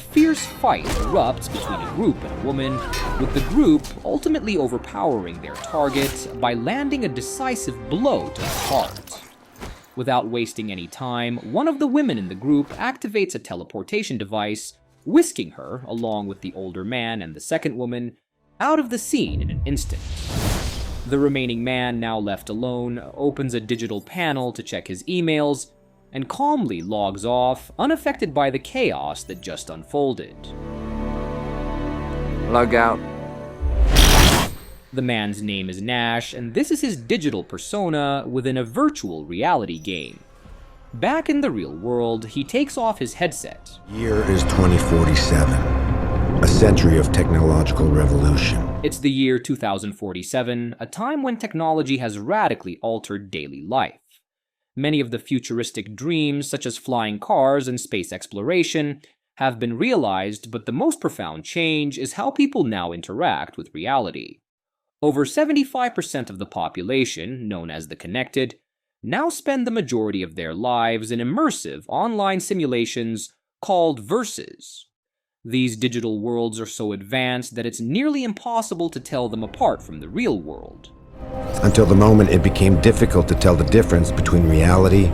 fierce fight erupts between a group and a woman, with the group ultimately overpowering their target by landing a decisive blow to the heart. Without wasting any time, one of the women in the group activates a teleportation device, whisking her, along with the older man and the second woman, out of the scene in an instant. The remaining man, now left alone, opens a digital panel to check his emails, and calmly logs off, unaffected by the chaos that just unfolded. Log out. The man's name is Nash, and this is his digital persona within a virtual reality game. Back in the real world, he takes off his headset. Year is 2047, a century of technological revolution. It's the year 2047, a time when technology has radically altered daily life. Many of the futuristic dreams, such as flying cars and space exploration, have been realized, but the most profound change is how people now interact with reality. Over 75% of the population, known as the connected, now spend the majority of their lives in immersive online simulations called verses. These digital worlds are so advanced that it's nearly impossible to tell them apart from the real world. Until the moment it became difficult to tell the difference between reality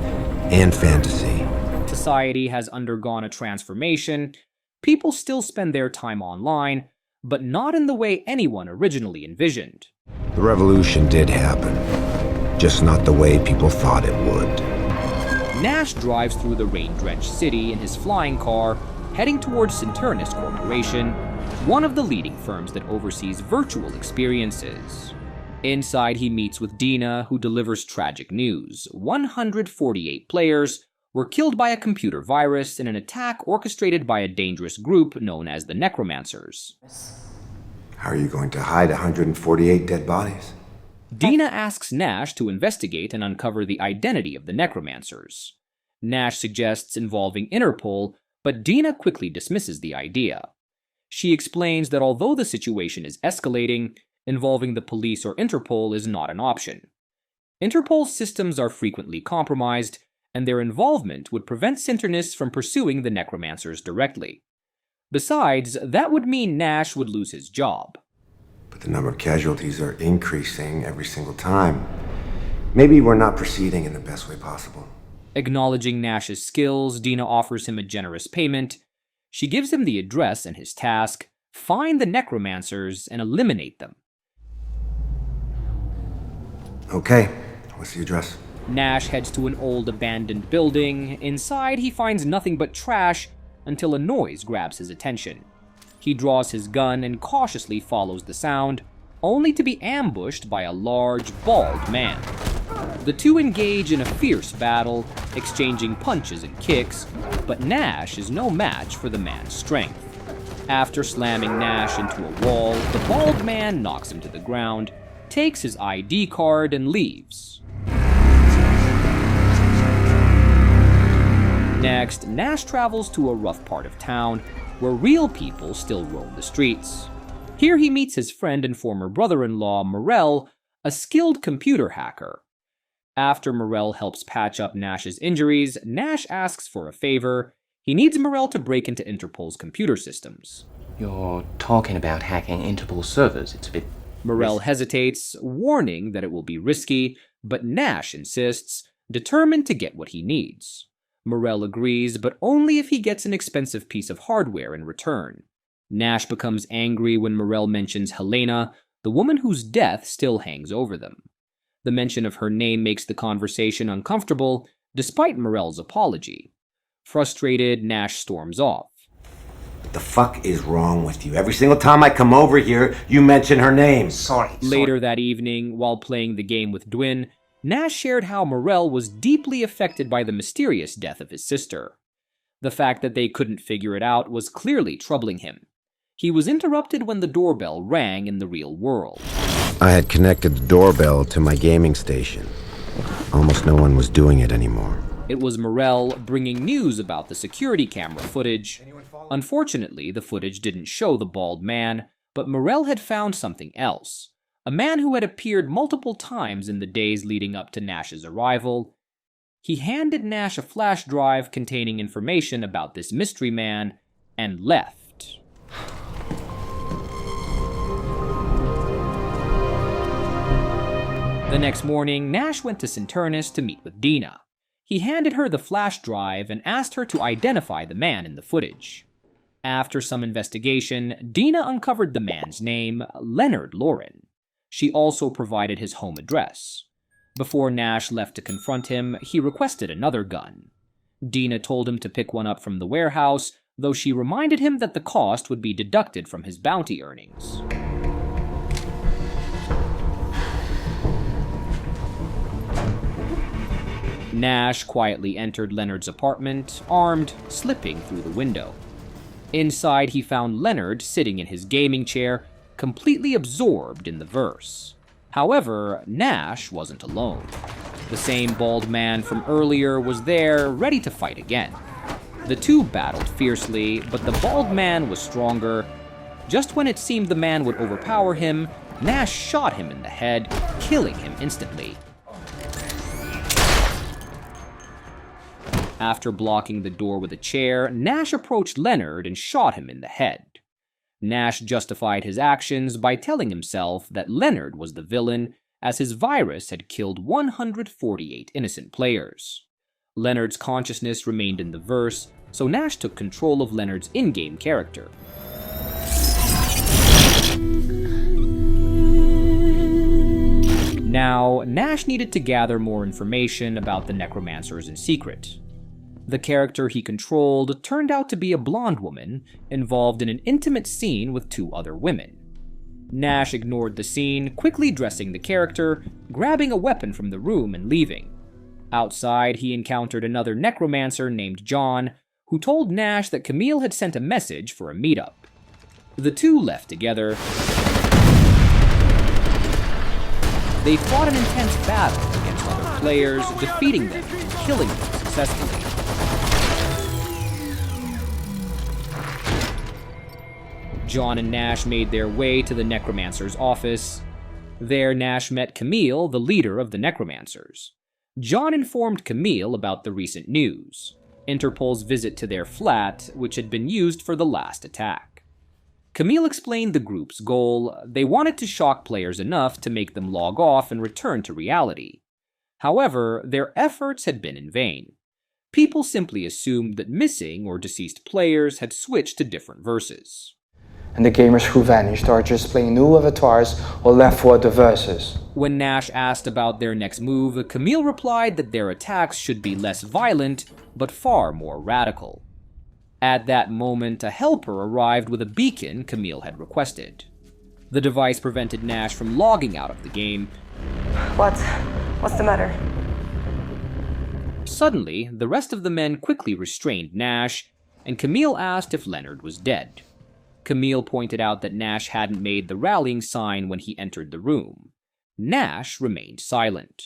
and fantasy. Society has undergone a transformation. People still spend their time online, but not in the way anyone originally envisioned. The revolution did happen, just not the way people thought it would. Nash drives through the rain-drenched city in his flying car, heading towards Cinternus Corporation, one of the leading firms that oversees virtual experiences. Inside, he meets with Dina, who delivers tragic news. 148 players were killed by a computer virus in an attack orchestrated by a dangerous group known as the Necromancers. How are you going to hide 148 dead bodies? Dina asks Nash to investigate and uncover the identity of the Necromancers. Nash suggests involving Interpol, but Dina quickly dismisses the idea. She explains that although the situation is escalating, involving the police or Interpol is not an option. Interpol's systems are frequently compromised, and their involvement would prevent Cinternus from pursuing the Necromancers directly. Besides, that would mean Nash would lose his job. But the number of casualties are increasing every single time. Maybe we're not proceeding in the best way possible. Acknowledging Nash's skills, Dina offers him a generous payment. She gives him the address and his task: find the Necromancers and eliminate them. Okay, what's the address? Nash heads to an old abandoned building. Inside, he finds nothing but trash until a noise grabs his attention. He draws his gun and cautiously follows the sound, only to be ambushed by a large, bald man. The two engage in a fierce battle, exchanging punches and kicks, but Nash is no match for the man's strength. After slamming Nash into a wall, the bald man knocks him to the ground, takes his ID card, and leaves. Next, Nash travels to a rough part of town where real people still roam the streets. Here he meets his friend and former brother-in-law, Morel, a skilled computer hacker. After Morel helps patch up Nash's injuries, Nash asks for a favor. He needs Morel to break into Interpol's computer systems. You're talking about hacking Interpol servers. It's a bit... Morel hesitates, warning that it will be risky, but Nash insists, determined to get what he needs. Morel agrees, but only if he gets an expensive piece of hardware in return. Nash becomes angry when Morel mentions Helena, the woman whose death still hangs over them. The mention of her name makes the conversation uncomfortable, despite Morel's apology. Frustrated, Nash storms off. What the fuck is wrong with you? Every single time I come over here, you mention her name. Sorry. Later that evening, while playing the game with Dwin, Nash shared how Morel was deeply affected by the mysterious death of his sister. The fact that they couldn't figure it out was clearly troubling him. He was interrupted when the doorbell rang in the real world. I had connected the doorbell to my gaming station. Almost no one was doing it anymore. It was Morel bringing news about the security camera footage. Unfortunately, the footage didn't show the bald man, but Morel had found something else. A man who had appeared multiple times in the days leading up to Nash's arrival. He handed Nash a flash drive containing information about this mystery man, and left. The next morning, Nash went to Cinternus to meet with Dina. He handed her the flash drive and asked her to identify the man in the footage. After some investigation, Dina uncovered the man's name, Leonard Lauren. She also provided his home address. Before Nash left to confront him, he requested another gun. Dina told him to pick one up from the warehouse, though she reminded him that the cost would be deducted from his bounty earnings. Nash quietly entered Leonard's apartment, armed, slipping through the window. Inside, he found Leonard sitting in his gaming chair, completely absorbed in the verse. However, Nash wasn't alone. The same bald man from earlier was there, ready to fight again. The two battled fiercely, but the bald man was stronger. Just when it seemed the man would overpower him, Nash shot him in the head, killing him instantly. After blocking the door with a chair, Nash approached Leonard and shot him in the head. Nash justified his actions by telling himself that Leonard was the villain, as his virus had killed 148 innocent players. Leonard's consciousness remained in the verse, so Nash took control of Leonard's in-game character. Now, Nash needed to gather more information about the necromancers in secret. The character he controlled turned out to be a blonde woman involved in an intimate scene with two other women. Nash ignored the scene, quickly dressing the character, grabbing a weapon from the room and leaving. Outside, he encountered another necromancer named John, who told Nash that Camille had sent a message for a meetup. The two left together. They fought an intense battle against other players, defeating them and killing them successfully. John and Nash made their way to the necromancer's office. There, Nash met Camille, the leader of the necromancers. John informed Camille about the recent news, Interpol's visit to their flat, which had been used for the last attack. Camille explained the group's goal. They wanted to shock players enough to make them log off and return to reality. However, their efforts had been in vain. People simply assumed that missing or deceased players had switched to different verses. And the gamers who vanished are just playing new avatars or left for the verses. When Nash asked about their next move, Camille replied that their attacks should be less violent, but far more radical. At that moment, a helper arrived with a beacon Camille had requested. The device prevented Nash from logging out of the game. What's the matter? Suddenly, the rest of the men quickly restrained Nash, and Camille asked if Leonard was dead. Camille pointed out that Nash hadn't made the rallying sign when he entered the room. Nash remained silent.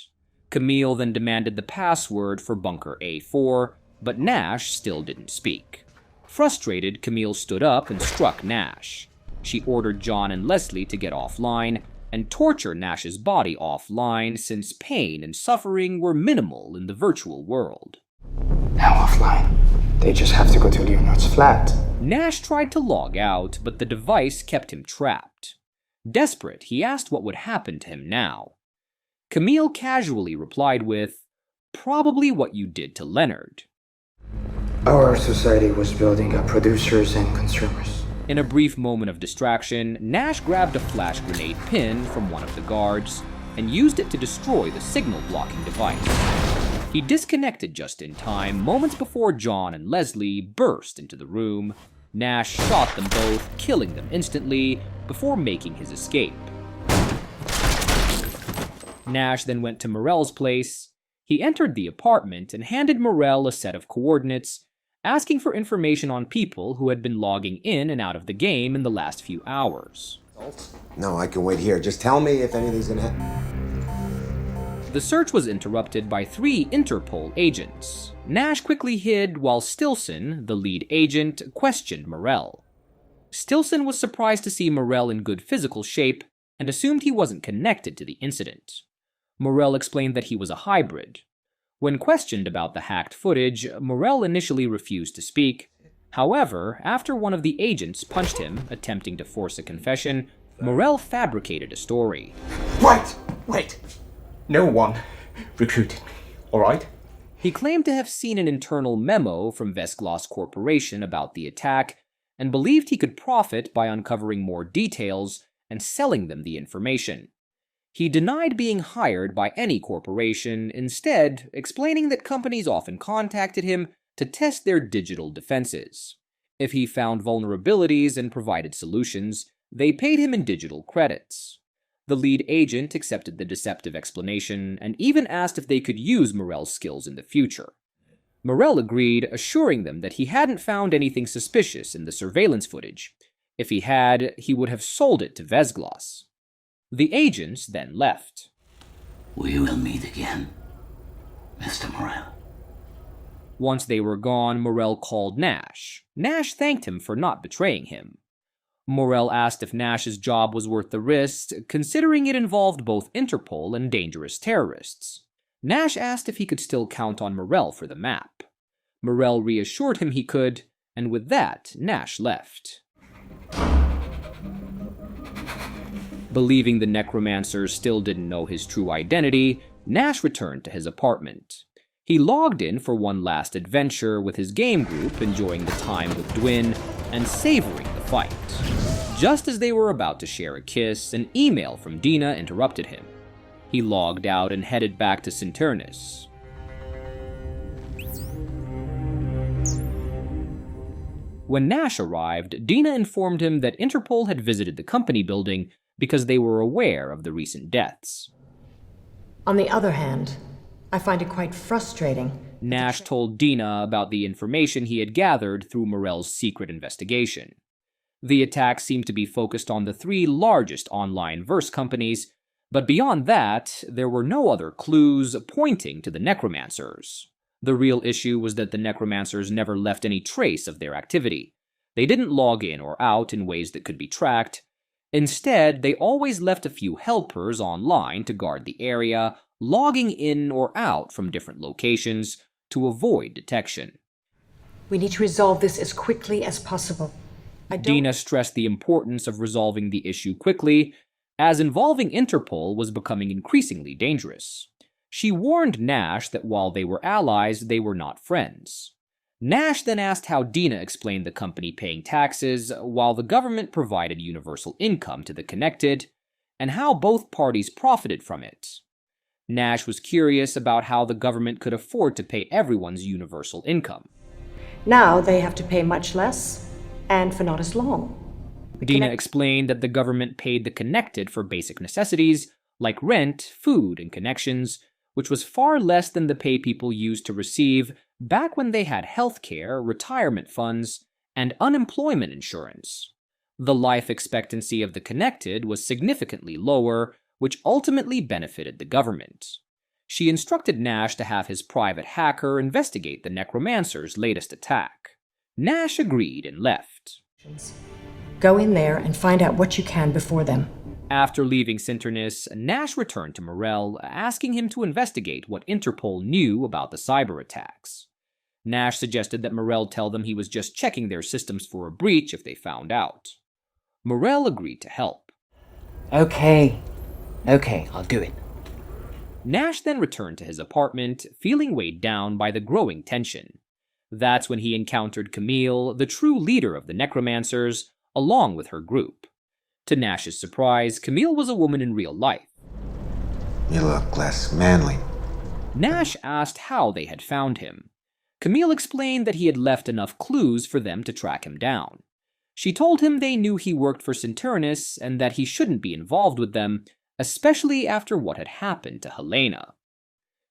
Camille then demanded the password for Bunker A4, but Nash still didn't speak. Frustrated, Camille stood up and struck Nash. She ordered John and Leslie to get offline and torture Nash's body offline, since pain and suffering were minimal in the virtual world. Now offline. They just have to go to Leonard's flat. Nash tried to log out, but the device kept him trapped. Desperate, he asked what would happen to him now. Camille casually replied with, "Probably what you did to Leonard." Our society was building up producers and consumers. In a brief moment of distraction, Nash grabbed a flash grenade pin from one of the guards and used it to destroy the signal-blocking device. He disconnected just in time, moments before John and Leslie burst into the room. Nash shot them both, killing them instantly, before making his escape. Nash then went to Morel's place. He entered the apartment and handed Morel a set of coordinates, asking for information on people who had been logging in and out of the game in the last few hours. No, I can wait here. Just tell me if anything's gonna happen. The search was interrupted by 3 Interpol agents. Nash quickly hid while Stilson, the lead agent, questioned Morel. Stilson was surprised to see Morel in good physical shape and assumed he wasn't connected to the incident. Morel explained that he was a hybrid. When questioned about the hacked footage, Morel initially refused to speak, However, after one of the agents punched him, attempting to force a confession, Morell fabricated a story. Wait! No one recruited me, alright? He claimed to have seen an internal memo from Vesglas Corporation about the attack, and believed he could profit by uncovering more details and selling them the information. He denied being hired by any corporation, instead explaining that companies often contacted him to test their digital defenses. If he found vulnerabilities and provided solutions, they paid him in digital credits. The lead agent accepted the deceptive explanation and even asked if they could use Morell's skills in the future. Morell agreed, assuring them that he hadn't found anything suspicious in the surveillance footage. If he had, he would have sold it to Vesglas. The agents then left. We will meet again, Mr. Morell. Once they were gone, Morell called Nash. Nash thanked him for not betraying him. Morell asked if Nash's job was worth the risk, considering it involved both Interpol and dangerous terrorists. Nash asked if he could still count on Morell for the map. Morell reassured him he could, and with that, Nash left. Believing the necromancers still didn't know his true identity, Nash returned to his apartment. He logged in for one last adventure with his game group, enjoying the time with Dwin and savoring the fight. Just as they were about to share a kiss, an email from Dina interrupted him. He logged out and headed back to Cinternus. When Nash arrived, Dina informed him that Interpol had visited the company building because they were aware of the recent deaths. On the other hand, I find it quite frustrating. Nash told Dina about the information he had gathered through Morell's secret investigation. The attack seemed to be focused on the 3 largest online verse companies, but beyond that, there were no other clues pointing to the necromancers. The real issue was that the necromancers never left any trace of their activity. They didn't log in or out in ways that could be tracked. Instead, they always left a few helpers online to guard the area, logging in or out from different locations to avoid detection. We need to resolve this as quickly as possible. Dina stressed the importance of resolving the issue quickly, as involving Interpol was becoming increasingly dangerous. She warned Nash that while they were allies, they were not friends. Nash then asked how Dina explained the company paying taxes while the government provided universal income to the connected, and how both parties profited from it. Nash was curious about how the government could afford to pay everyone's universal income. Now they have to pay much less, and for not as long. Dina explained that the government paid the connected for basic necessities like rent, food, and connections, which was far less than the pay people used to receive back when they had healthcare, retirement funds, and unemployment insurance. The life expectancy of the connected was significantly lower, which ultimately benefited the government. She instructed Nash to have his private hacker investigate the necromancer's latest attack. Nash agreed and left. Go in there and find out what you can before them. After leaving Cinternus, Nash returned to Morell, asking him to investigate what Interpol knew about the cyber attacks. Nash suggested that Morell tell them he was just checking their systems for a breach if they found out. Morell agreed to help. Okay, I'll do it. Nash then returned to his apartment, feeling weighed down by the growing tension. That's when he encountered Camille, the true leader of the necromancers, along with her group. To Nash's surprise, Camille was a woman in real life. You look less manly. Nash asked how they had found him. Camille explained that he had left enough clues for them to track him down. She told him they knew he worked for Cinternus and that he shouldn't be involved with them, especially after what had happened to Helena.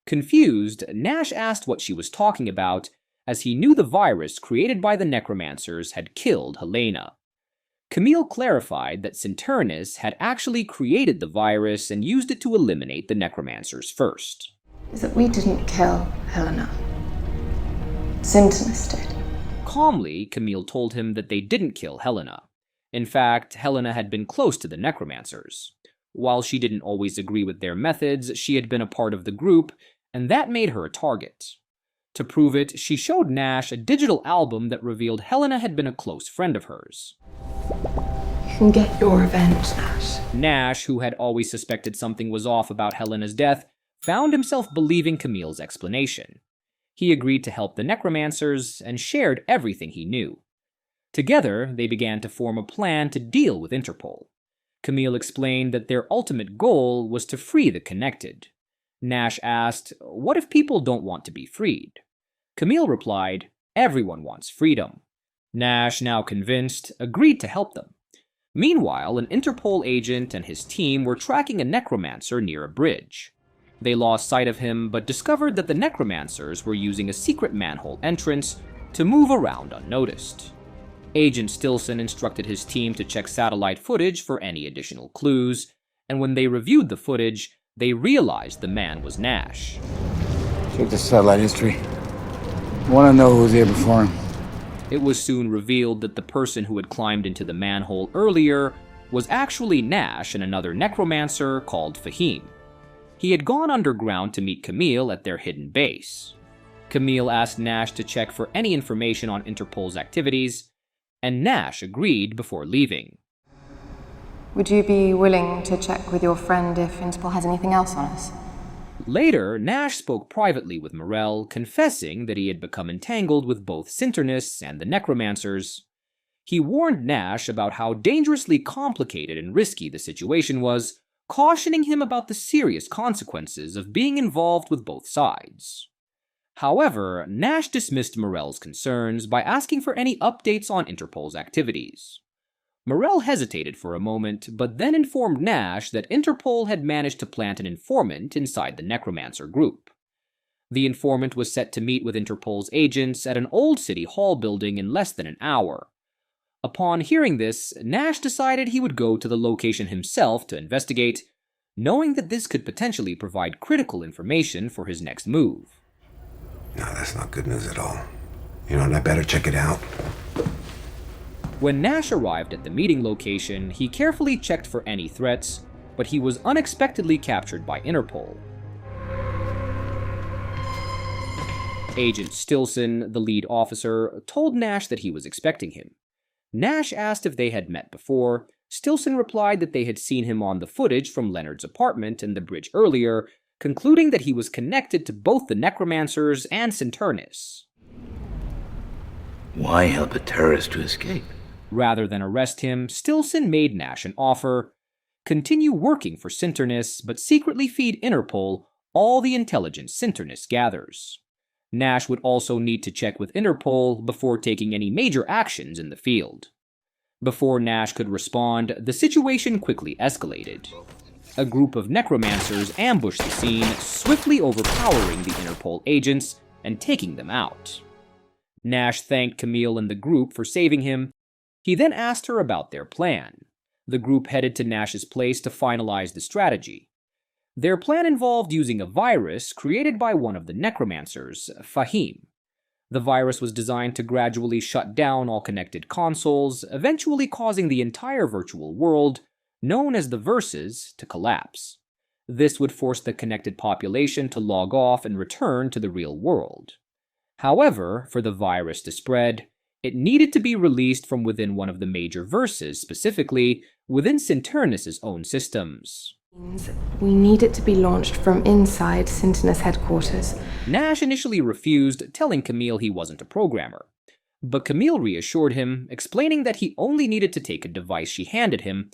Confused, Nash asked what she was talking about, as he knew the virus created by the necromancers had killed Helena. Camille clarified that Cinternus had actually created the virus and used it to eliminate the necromancers first. Is that we didn't kill Helena. Cinternus did. Calmly, Camille told him that they didn't kill Helena. In fact, Helena had been close to the necromancers. While she didn't always agree with their methods, she had been a part of the group, and that made her a target. To prove it, she showed Nash a digital album that revealed Helena had been a close friend of hers. You can get your revenge, Nash. Nash, who had always suspected something was off about Helena's death, found himself believing Camille's explanation. He agreed to help the necromancers and shared everything he knew. Together, they began to form a plan to deal with Interpol. Camille explained that their ultimate goal was to free the connected. Nash asked, "What if people don't want to be freed?" Camille replied, "Everyone wants freedom." Nash, now convinced, agreed to help them. Meanwhile, an Interpol agent and his team were tracking a necromancer near a bridge. They lost sight of him, but discovered that the necromancers were using a secret manhole entrance to move around unnoticed. Agent Stilson instructed his team to check satellite footage for any additional clues, and when they reviewed the footage, they realized the man was Nash. Check the satellite history. Want to know who was here before him. It was soon revealed that the person who had climbed into the manhole earlier was actually Nash and another necromancer called Fahim. He had gone underground to meet Camille at their hidden base. Camille asked Nash to check for any information on Interpol's activities, and Nash agreed before leaving. Would you be willing to check with your friend if Interpol has anything else on us? Later, Nash spoke privately with Morell, confessing that he had become entangled with both Cinternus and the necromancers. He warned Nash about how dangerously complicated and risky the situation was, cautioning him about the serious consequences of being involved with both sides. However, Nash dismissed Morell's concerns by asking for any updates on Interpol's activities. Morell hesitated for a moment, but then informed Nash that Interpol had managed to plant an informant inside the necromancer group. The informant was set to meet with Interpol's agents at an old City Hall building in less than an hour. Upon hearing this, Nash decided he would go to the location himself to investigate, knowing that this could potentially provide critical information for his next move. No, that's not good news at all. You know, and I better check it out. When Nash arrived at the meeting location, he carefully checked for any threats, but he was unexpectedly captured by Interpol. Agent Stilson, the lead officer, told Nash that he was expecting him. Nash asked if they had met before. Stilson replied that they had seen him on the footage from Leonard's apartment and the bridge earlier, concluding that he was connected to both the necromancers and Cinternus. Why help a terrorist to escape? Rather than arrest him, Stilson made Nash an offer: continue working for Cinternus, but secretly feed Interpol all the intelligence Cinternus gathers. Nash would also need to check with Interpol before taking any major actions in the field. Before Nash could respond, the situation quickly escalated. A group of necromancers ambushed the scene, swiftly overpowering the Interpol agents and taking them out. Nash thanked Camille and the group for saving him. He then asked her about their plan. The group headed to Nash's place to finalize the strategy. Their plan involved using a virus created by one of the necromancers, Fahim. The virus was designed to gradually shut down all connected consoles, eventually causing the entire virtual world, known as the Verses, to collapse. This would force the connected population to log off and return to the real world. However, for the virus to spread, it needed to be released from within one of the major Verses, specifically within Cinternus' own systems. We need it to be launched from inside Cinternus headquarters. Nash initially refused, telling Camille he wasn't a programmer. But Camille reassured him, explaining that he only needed to take a device she handed him,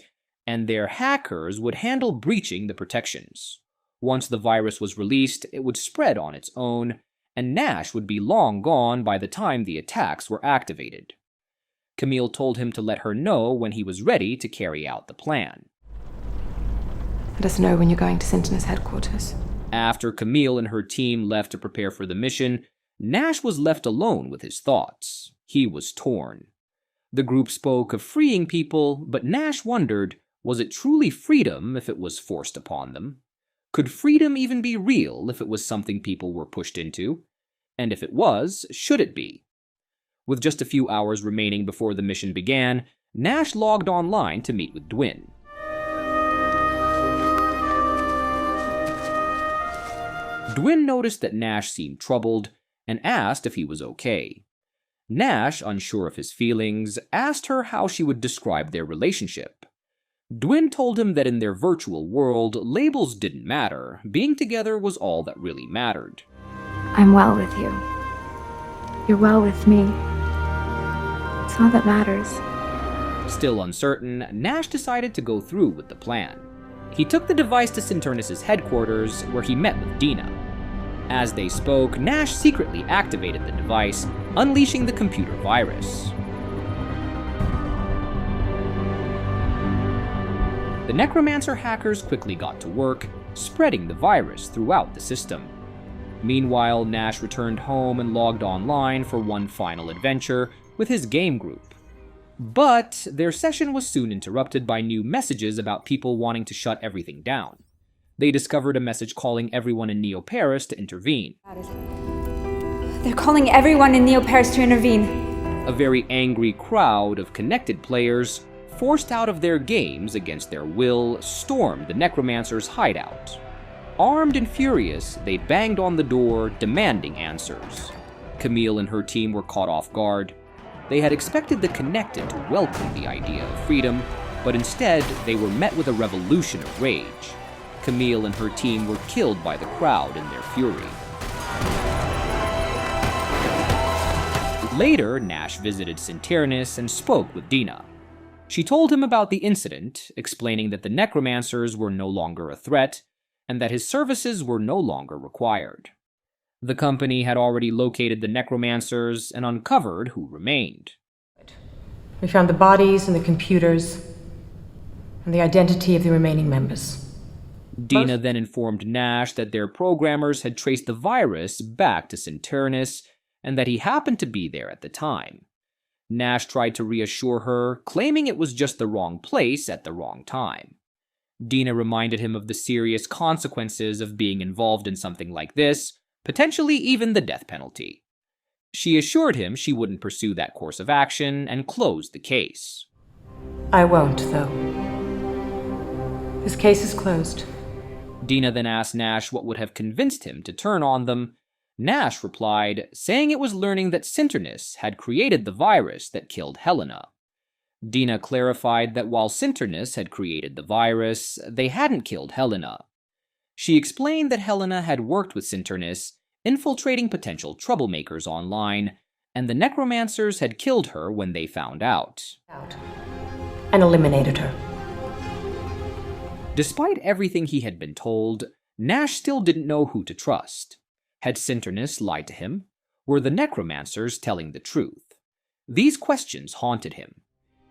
and their hackers would handle breaching the protections. Once the virus was released, it would spread on its own, and Nash would be long gone by the time the attacks were activated. Camille told him to let her know when he was ready to carry out the plan. Let us know when you're going to Cinternus headquarters. After Camille and her team left to prepare for the mission, Nash was left alone with his thoughts. He was torn. The group spoke of freeing people, but Nash wondered, was it truly freedom if it was forced upon them? Could freedom even be real if it was something people were pushed into? And if it was, should it be? With just a few hours remaining before the mission began, Nash logged online to meet with Dwin. Dwin noticed that Nash seemed troubled, and asked if he was okay. Nash, unsure of his feelings, asked her how she would describe their relationship. Dwin told him that in their virtual world, labels didn't matter. Being together was all that really mattered. I'm well with you. You're well with me. It's all that matters. Still uncertain, Nash decided to go through with the plan. He took the device to Cinternus' headquarters, where he met with Dina. As they spoke, Nash secretly activated the device, unleashing the computer virus. The Necromancer hackers quickly got to work, spreading the virus throughout the system. Meanwhile, Nash returned home and logged online for one final adventure with his game group. But their session was soon interrupted by new messages about people wanting to shut everything down. They discovered a message calling everyone in Neo-Paris to intervene. They're calling everyone in Neo-Paris to intervene. A very angry crowd of connected players, forced out of their games against their will, stormed the Necromancer's hideout. Armed and furious, they banged on the door, demanding answers. Camille and her team were caught off guard. They had expected the Connected to welcome the idea of freedom, but instead they were met with a revolution of rage. Camille and her team were killed by the crowd in their fury. Later, Nash visited Cinternus and spoke with Dina. She told him about the incident, explaining that the Necromancers were no longer a threat, and that his services were no longer required. The company had already located the Necromancers and uncovered who remained. We found the bodies and the computers, and the identity of the remaining members. Dina then informed Nash that their programmers had traced the virus back to Cinternus, and that he happened to be there at the time. Nash tried to reassure her, claiming it was just the wrong place at the wrong time. Dina reminded him of the serious consequences of being involved in something like this, potentially even the death penalty. She assured him she wouldn't pursue that course of action and closed the case. I won't, though. This case is closed. Dina then asked Nash what would have convinced him to turn on them. Nash replied, saying it was learning that Cinternus had created the virus that killed Helena. Dina clarified that while Cinternus had created the virus, they hadn't killed Helena. She explained that Helena had worked with Cinternus, infiltrating potential troublemakers online, and the Necromancers had killed her when they found out. And eliminated her. Despite everything he had been told, Nash still didn't know who to trust. Had Cinternus lied to him? Were the Necromancers telling the truth? These questions haunted him.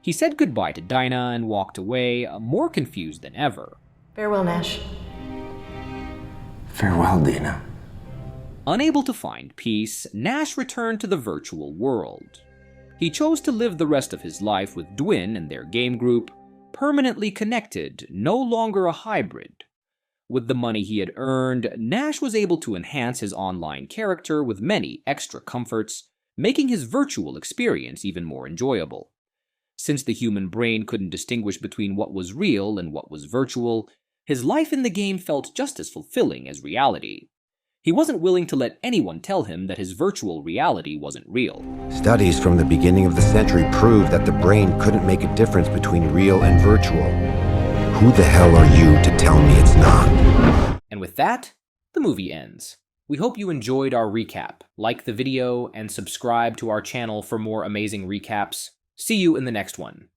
He said goodbye to Dina and walked away, more confused than ever. Farewell, Nash. Farewell, Dina. Unable to find peace, Nash returned to the virtual world. He chose to live the rest of his life with Dwin and their game group, permanently connected, no longer a hybrid. With the money he had earned, Nash was able to enhance his online character with many extra comforts, making his virtual experience even more enjoyable. Since the human brain couldn't distinguish between what was real and what was virtual, his life in the game felt just as fulfilling as reality. He wasn't willing to let anyone tell him that his virtual reality wasn't real. Studies from the beginning of the century proved that the brain couldn't make a difference between real and virtual. Who the hell are you to tell me it's not? And with that, the movie ends. We hope you enjoyed our recap. Like the video and subscribe to our channel for more amazing recaps. See you in the next one.